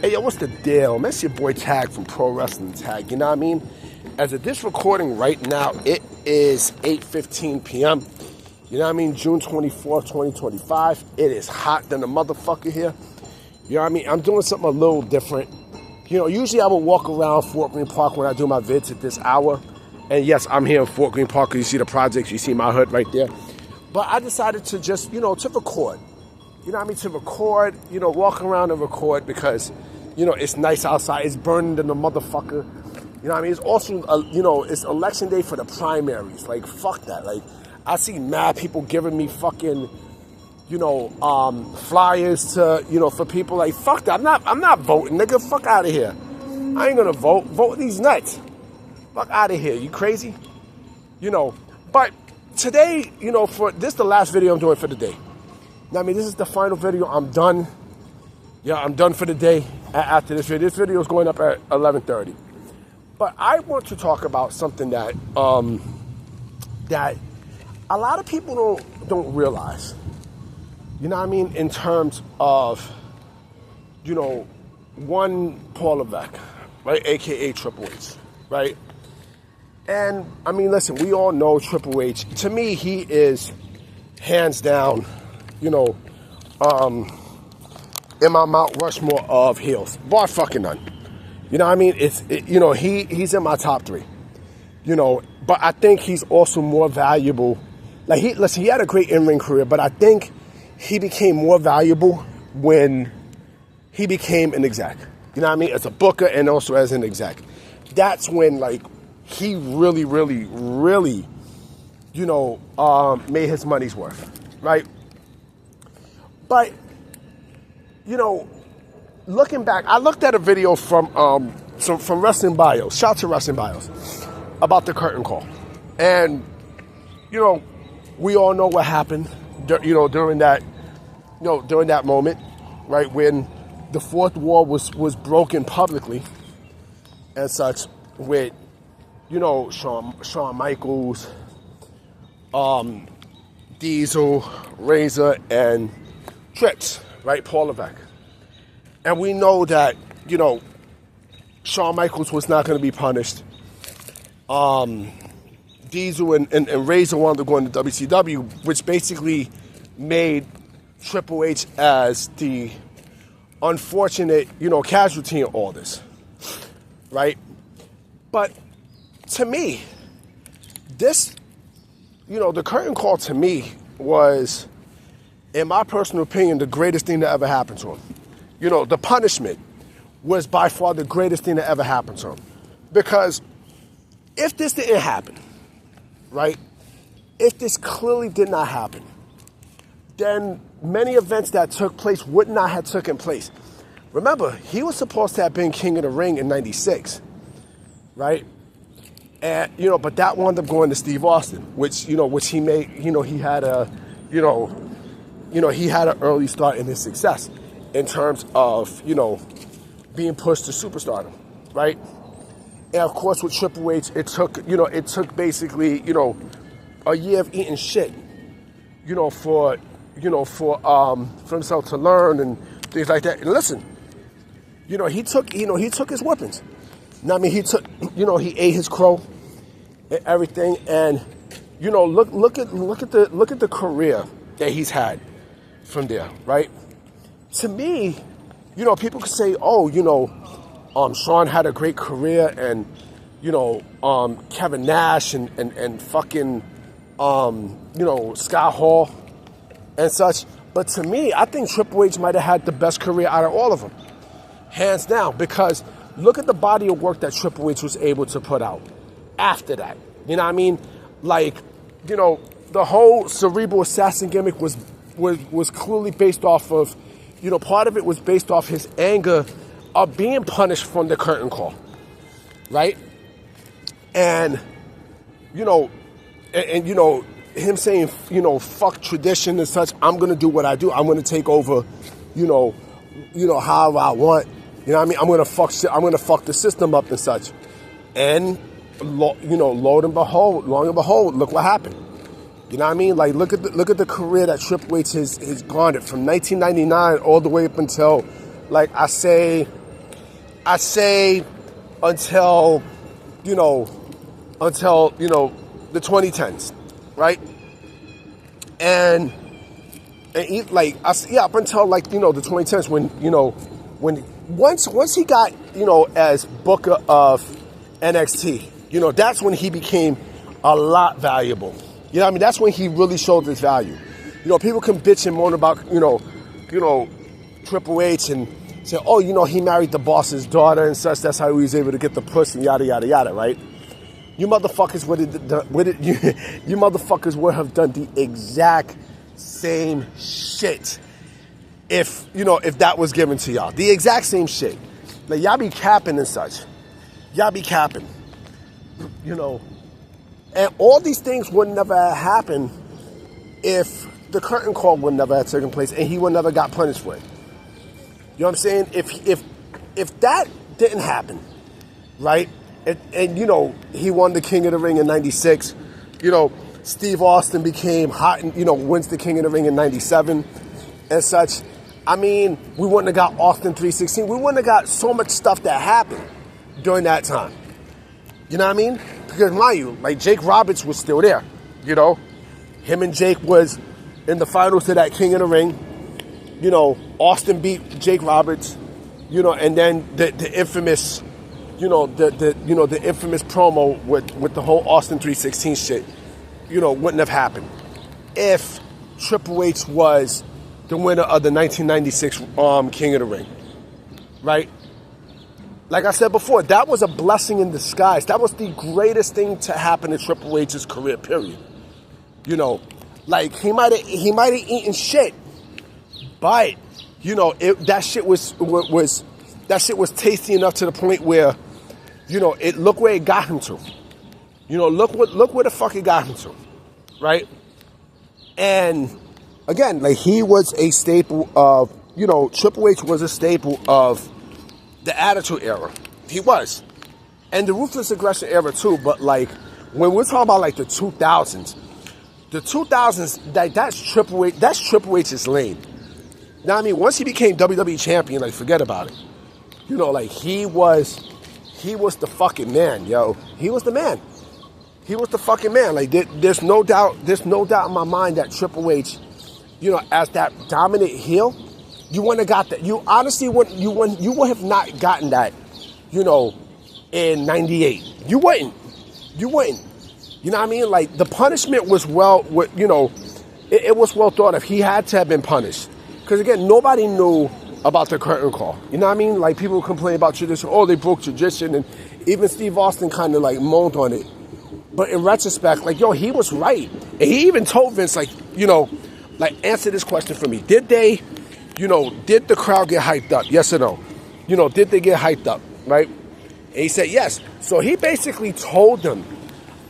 Hey, yo, what's the deal? Man, it's your boy Tag from Pro Wrestling Tag, you know what I mean? As of this recording right now, it is 8:15 p.m. You know what I mean? June 24th, 2025. It is hot than a motherfucker here. You know what I mean? I'm doing something a little different. You know, usually I would walk around Fort Greene Park when I do my vids at this hour. And yes, I'm here in Fort Greene Park. You see the projects, you see my hood right there. But I decided to just, to record. You know what I mean? To record, walk around and record because, it's nice outside. It's burning than a motherfucker. You know what I mean? It's also, it's election day for the primaries. Like, fuck that. Like, I see mad people giving me fucking, flyers to, for people. Like, fuck that. I'm not voting, nigga. Fuck out of here. I ain't gonna vote. Vote these nuts. Fuck out of here. You crazy? But today, for this is the last video I'm doing for the day. I mean, this is the final video. I'm done. Yeah, I'm done for the day after this video. This video is going up at 11:30. But I want to talk about something that that a lot of people don't realize. You know what I mean? In terms of, one Paul Levesque, right? AKA Triple H, right? And I mean, listen, we all know Triple H. To me, he is hands down, in my Mount Rushmore of heels. Bar fucking none. You know what I mean? He's in my top three. But I think he's also more valuable. Like, he had a great in-ring career, but I think he became more valuable when he became an exec. You know what I mean? As a booker and also as an exec. That's when, like, he really, really, really, made his money's worth, right? But, looking back, I looked at a video from Wrestling Bios, shout out to Wrestling Bios, about the curtain call. And, we all know what happened, during that moment, right, when the fourth wall was broken publicly and such with, Shawn Michaels, Diesel, Razor, and Trips, right, Paul Levesque. And we know that, Shawn Michaels was not going to be punished. Diesel and Razor wanted to go into WCW, which basically made Triple H as the unfortunate, casualty in all this, right? But to me, this, the curtain call to me was, in my personal opinion, the greatest thing that ever happened to him. The punishment was by far the greatest thing that ever happened to him. Because if this didn't happen, right? If this clearly did not happen, then many events that took place would not have taken place. Remember, he was supposed to have been King of the Ring in '96, right? And, but that wound up going to Steve Austin, which he made, he had a, he had an early start in his success in terms of, being pushed to superstardom, right? And of course with Triple H, it took basically, a year of eating shit, for himself to learn and things like that. And listen, he took his weapons. I mean, he he ate his crow and everything. And, look at the career that he's had from there, right? To me, people could say, Shawn had a great career and, Kevin Nash and fucking, Scott Hall and such. But to me, I think Triple H might have had the best career out of all of them. Hands down. Because look at the body of work that Triple H was able to put out after that. You know what I mean? Like, the whole cerebral assassin gimmick was clearly based off of, part of it was based off his anger of being punished from the curtain call, right? And, him saying, fuck tradition and such, I'm going to do what I do. I'm going to take over, however I want. You know what I mean? I'm going to fuck the system up and such. And, lo and behold, look what happened. You know what I mean? Like, look at the career that Triple H has garnered from 1999 all the way up until Like I say until, the 2010s, right? And like I say, up until like, the 2010s when once he got, as Booker of NXT, that's when he became a lot valuable. You know what I mean? That's when he really showed his value. People can bitch and moan about, Triple H and say, oh, he married the boss's daughter and such. That's how he was able to get the puss and yada, yada, yada, right? You motherfuckers you motherfuckers would have done the exact same shit if that was given to y'all. The exact same shit. Like, y'all be capping and such. Y'all be capping. And all these things would never have happened if the curtain call would never have taken place and he would never got punished for it. You know what I'm saying? If that didn't happen, right? And he won the King of the Ring in 96. Steve Austin became hot and, wins the King of the Ring in 97 and such. I mean, we wouldn't have got Austin 316. We wouldn't have got so much stuff that happened during that time. You know what I mean? Because mind you, like Jake Roberts was still there. Him and Jake was in the finals of that King of the Ring. Austin beat Jake Roberts. And then the infamous, the infamous promo with the whole Austin 316 shit, wouldn't have happened if Triple H was the winner of the 1996 King of the Ring, right? Like I said before, that was a blessing in disguise. That was the greatest thing to happen in Triple H's career, period. Like he might have eaten shit, but that shit was tasty enough to the point where, look where it got him to. Look where the fuck it got him to, right? And again, like he was a staple of, Triple H was a staple of the Attitude Era. He was. And the Ruthless Aggression Era too, but like when we're talking about like the 2000s, that's Triple H's lane. Now, I mean, once he became WWE champion, like forget about it. Like he was the fucking man, yo. He was the man. He was the fucking man. Like there's no doubt in my mind that Triple H, as that dominant heel, you wouldn't have got that. You honestly would have not gotten that, in 98. You wouldn't. You know what I mean? Like the punishment was it was well thought of. He had to have been punished. Because again, nobody knew about the curtain call. You know what I mean? Like people complain about tradition. Oh, they broke tradition. And even Steve Austin kind of like moaned on it. But in retrospect, like, yo, he was right. And he even told Vince, like, answer this question for me. Did they, did the crowd get hyped up? Yes or no? Did they get hyped up? Right? And he said yes. So he basically told them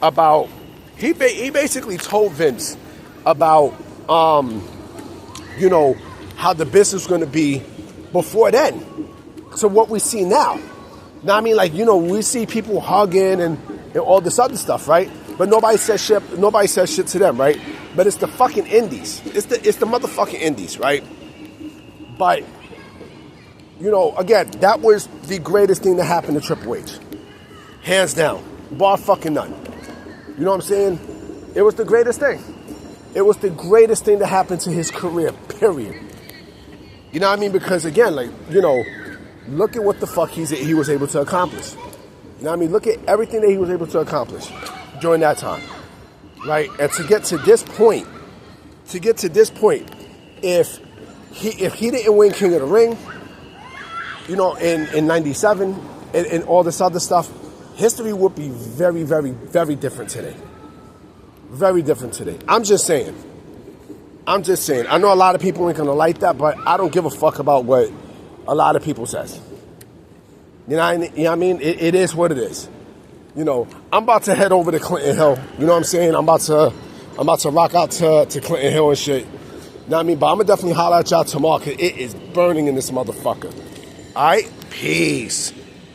about, he basically told Vince about, how the business was going to be before then. So what we see now. Now, I mean, like, we see people hugging and all this other stuff, right? But nobody says shit to them, right? But it's the fucking indies. It's the motherfucking indies, right? But, again, that was the greatest thing that happened to Triple H. Hands down. Bar fucking none. You know what I'm saying? It was the greatest thing. It was the greatest thing that happened to his career, period. You know what I mean? Because, again, like, look at what the fuck he was able to accomplish. You know what I mean? Look at everything that he was able to accomplish during that time, right? And to get to this point, if he didn't win King of the Ring, in 97 and all this other stuff, history would be very, very, very different today. Very different today. I'm just saying. I know a lot of people ain't gonna like that, but I don't give a fuck about what a lot of people says. You know what I mean? It is what it is. I'm about to head over to Clinton Hill. You know what I'm saying? I'm about to rock out to Clinton Hill and shit. You know what I mean? But I'm gonna definitely holler at y'all tomorrow because it is burning in this motherfucker. All right? Peace.